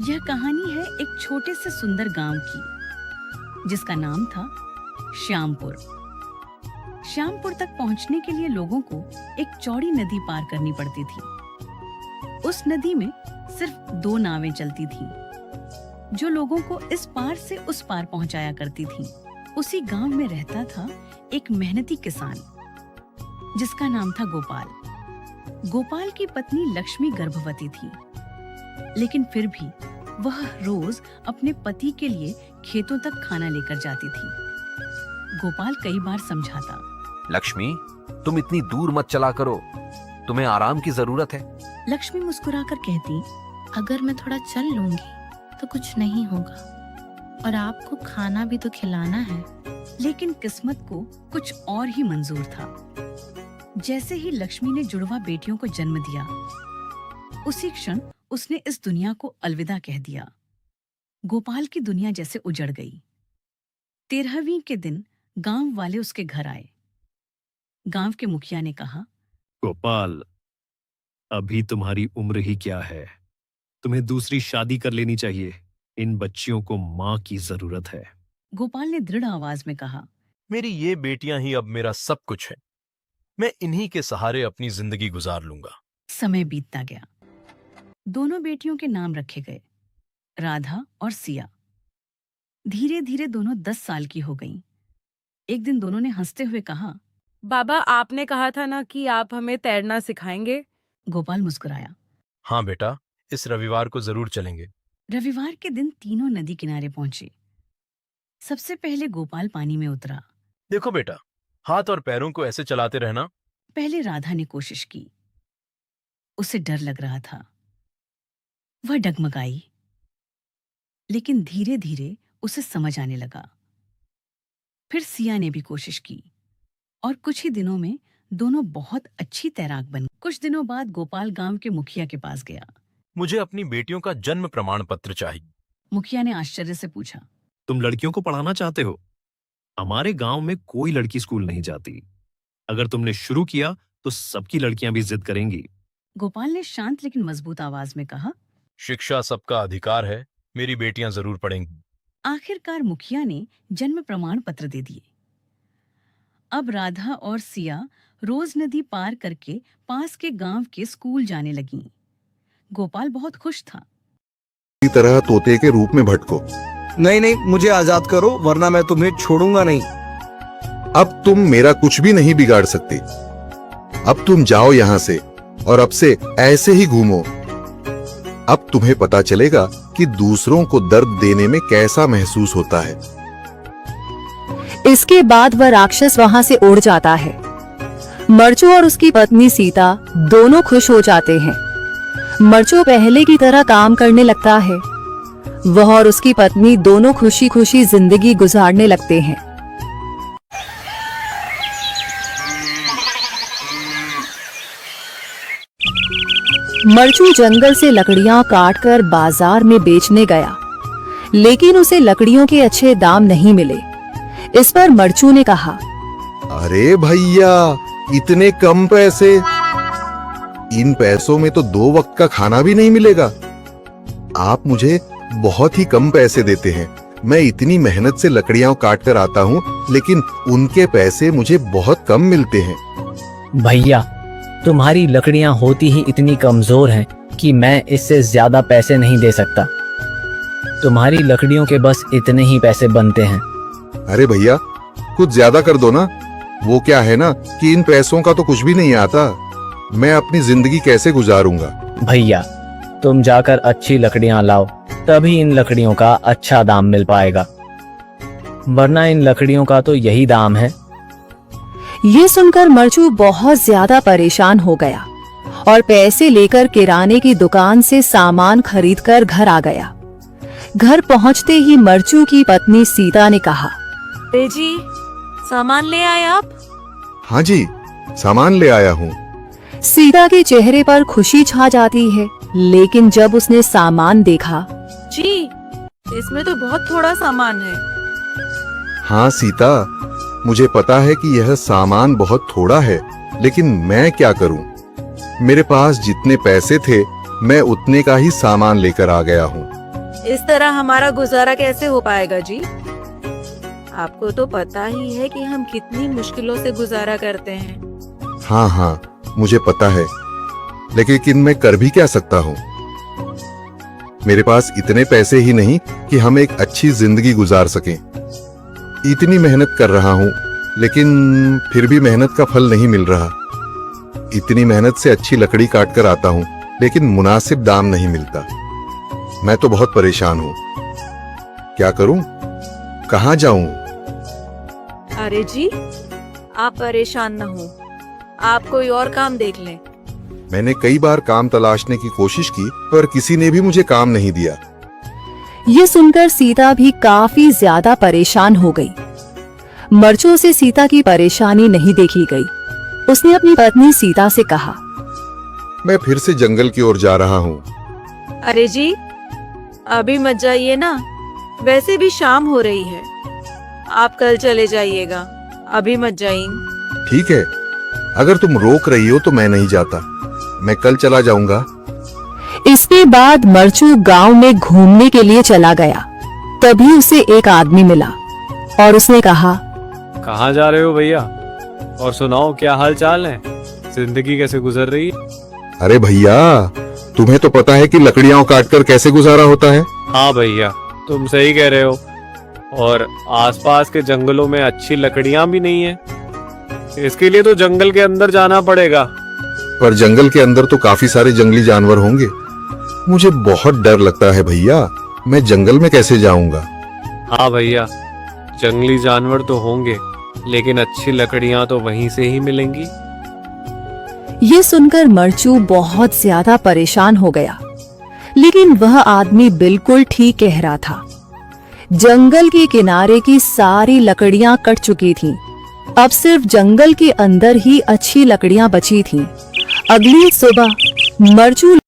यह कहानी है एक छोटे से सुंदर गांव की, जिसका नाम था श्यामपुर। श्यामपुर तक पहुंचने के लिए लोगों को एक चौड़ी नदी पार करनी पड़ती थी। उस नदी में सिर्फ 2 नावें चलती थीं, जो लोगों को इस पार से उस पार पहुंचाया करती थीं। उसी गांव में रहता था एक मेहनती किसान, जिसका नाम था गोपाल। गोपाल की पत्नी लक्ष्मी गर्भवती थी, लेकिन फिर भी वह रोज अपने पति के लिए खेतों तक खाना लेकर जाती थी। गोपाल कई बार समझाता, लक्ष्मी, तुम इतनी दूर मत चला करो, तुम्हें आराम की जरूरत है। लक्ष्मी मुस्कुराकर कहती, अगर मैं थोड़ा चल लूंगी तो कुछ नहीं होगा, और आपको खाना भी तो खिलाना है। लेकिन किस्मत को कुछ और ही मंजूर था। जैसे ही लक्ष्मी ने जुड़वा बेटियों को जन्म दिया, उसी क्षण उसने इस दुनिया को अलविदा कह दिया। गोपाल की दुनिया जैसे उजड़ गई। 13वीं के दिन गांव वाले उसके घर आए। गांव के मुखिया ने कहा, गोपाल, अभी तुम्हारी उम्र ही क्या है, तुम्हें दूसरी शादी कर लेनी चाहिए। इन बच्चियों को माँ की जरूरत है। गोपाल ने दृढ़ आवाज में कहा, मेरी ये बेटियां ही अब मेरा सब कुछ है। मैं इन्हीं के सहारे अपनी जिंदगी गुजार लूंगा। समय बीतता गया। दोनों बेटियों के नाम रखे गए, राधा और सिया। धीरे धीरे दोनों 10 साल की हो गईं। एक दिन दोनों ने हंसते हुए कहा, बाबा, आपने कहा था ना कि आप हमें तैरना सिखाएंगे। गोपाल मुस्कुराया। हाँ बेटा, इस रविवार को जरूर चलेंगे। रविवार के दिन तीनों नदी किनारे पहुंचे। सबसे पहले गोपाल पानी में उतरा। देखो बेटा, हाथ और पैरों को ऐसे चलाते रहना। पहले राधा ने कोशिश की। उसे डर लग रहा था। वह डगमगाई, लेकिन धीरे धीरे उसे समझ आने लगा। फिर सिया ने भी कोशिश की, और कुछ ही दिनों में दोनों बहुत अच्छी तैराक बन। कुछ दिनों बाद गोपाल गांव के मुखिया के पास गया। मुझे अपनी बेटियों का जन्म प्रमाण पत्र चाहिए। मुखिया ने आश्चर्य से पूछा, तुम लड़कियों को पढ़ाना चाहते हो? हमारे गांव में कोई लड़की स्कूल नहीं जाती। अगर तुमने शुरू किया तो सबकी लड़कियां भी जिद करेंगी। गोपाल ने शांत लेकिन मजबूत आवाज में कहा, शिक्षा सबका अधिकार है, मेरी बेटियां जरूर पढ़ेंगी। आखिरकार मुखिया ने जन्म प्रमाण पत्र दे दिए। अब राधा और सिया रोज नदी पार करके पास के गांव के स्कूल जाने लगीं। गोपाल बहुत खुश था। की तरह तोते के रूप में भटको। नहीं नहीं, मुझे आजाद करो, वरना मैं तुम्हें छोड़ूंगा नहीं। अब तुम मेरा कुछ भी नहीं बिगाड़ सकते। अब तुम जाओ यहाँ से, और अब से ऐसे ही घूमो। अब तुम्हें पता चलेगा कि दूसरों को दर्द देने में कैसा महसूस होता है। इसके बाद वह राक्षस वहां से उड़ जाता है। मर्चू और उसकी पत्नी सीता दोनों खुश हो जाते हैं। मर्चू पहले की तरह काम करने लगता है। वह और उसकी पत्नी दोनों खुशी खुशी जिंदगी गुजारने लगते हैं। मर्चू जंगल से लकड़ियां काटकर बाजार में बेचने गया, लेकिन उसे लकड़ियों के अच्छे दाम नहीं मिले। इस पर मर्चू ने कहा, अरे भैया, इतने कम पैसे? इन पैसों में तो 2 वक्त का खाना भी नहीं मिलेगा। आप मुझे बहुत ही कम पैसे देते हैं। मैं इतनी मेहनत से लकड़ियां काट कर आता हूँ, लेकिन उनके पैसे मुझे बहुत कम मिलते हैं। भैया, तुम्हारी लकड़ियां होती ही इतनी कमजोर हैं कि मैं इससे ज्यादा पैसे नहीं दे सकता। तुम्हारी लकड़ियों के बस इतने ही पैसे बनते हैं। अरे भैया, कुछ ज्यादा कर दो ना। वो क्या है ना कि इन पैसों का तो कुछ भी नहीं आता। मैं अपनी जिंदगी कैसे गुजारूंगा? भैया, तुम जाकर अच्छी लकड़ियां लाओ, तभी इन लकड़ियों का अच्छा दाम मिल पाएगा, वरना इन लकड़ियों का तो यही दाम है। ये सुनकर मर्चू बहुत ज्यादा परेशान हो गया और पैसे लेकर किराने की दुकान से सामान खरीदकर घर आ गया। घर पहुंचते ही मर्चू की पत्नी सीता ने कहा, जी, सामान ले आए आप? हाँ जी, सामान ले आया हूँ। सीता के चेहरे पर खुशी छा जाती है, लेकिन जब उसने सामान देखा, जी, इसमें तो बहुत थोड़ा सामान है। हाँ सीता, मुझे पता है कि यह सामान बहुत थोड़ा है, लेकिन मैं क्या करूं? मेरे पास जितने पैसे थे, मैं उतने का ही सामान लेकर आ गया हूँ। इस तरह हमारा गुजारा कैसे हो पाएगा जी? आपको तो पता ही है कि हम कितनी मुश्किलों से गुजारा करते हैं। हाँ हाँ, मुझे पता है, लेकिन मैं कर भी क्या सकता हूँ। मेरे पास इतने पैसे ही नहीं कि हम एक अच्छी जिंदगी गुजार सकें। इतनी मेहनत कर रहा हूँ, लेकिन फिर भी मेहनत का फल नहीं मिल रहा। इतनी मेहनत से अच्छी लकड़ी काट कर आता हूँ, लेकिन मुनासिब दाम नहीं मिलता। मैं तो बहुत परेशान हूँ। क्या करूं? कहाँ जाऊं? अरे जी, आप परेशान न हो, आप कोई और काम देख लें। मैंने कई बार काम तलाशने की कोशिश की, पर किसी ने भी मुझे काम नहीं दिया। ये सुनकर सीता भी काफी ज्यादा परेशान हो गई। मर्चों से सीता की परेशानी नहीं देखी गई। उसने अपनी पत्नी सीता से कहा, मैं फिर से जंगल की ओर जा रहा हूँ। अरे जी, अभी मत जाइए ना, वैसे भी शाम हो रही है। आप कल चले जाइएगा, अभी मत जाइए। ठीक है, अगर तुम रोक रही हो तो मैं नहीं जाता। मैं कल चला जाऊंगा। इसके बाद मर्चू गांव में घूमने के लिए चला गया। तभी उसे एक आदमी मिला और उसने कहा, कहाँ जा रहे हो भैया? और सुनाओ, क्या हाल चाल है? जिंदगी कैसे गुजर रही है? अरे भैया, तुम्हें तो पता है कि लकड़ियां काटकर कैसे गुजारा होता है। हाँ भैया, तुम सही कह रहे हो। और आसपास के जंगलों में अच्छी लकड़ियां भी नहीं है। इसके लिए तो जंगल के अंदर जाना पड़ेगा। पर जंगल के अंदर तो काफी सारे जंगली जानवर होंगे। मुझे बहुत डर लगता है भैया, मैं जंगल में कैसे जाऊंगा। हाँ भैया, जंगली जानवर तो होंगे, लेकिन अच्छी लकड़ियां तो वहीं से ही मिलेंगी। ये सुनकर मर्चू बहुत ज्यादा परेशान हो गया। लेकिन वह आदमी बिल्कुल ठीक कह रहा था। जंगल के किनारे की सारी लकड़ियां कट चुकी थीं। अब सिर्फ जंगल के अंदर ही अच्छी लकड़ियां बची थीं। अगली सुबह मर्चू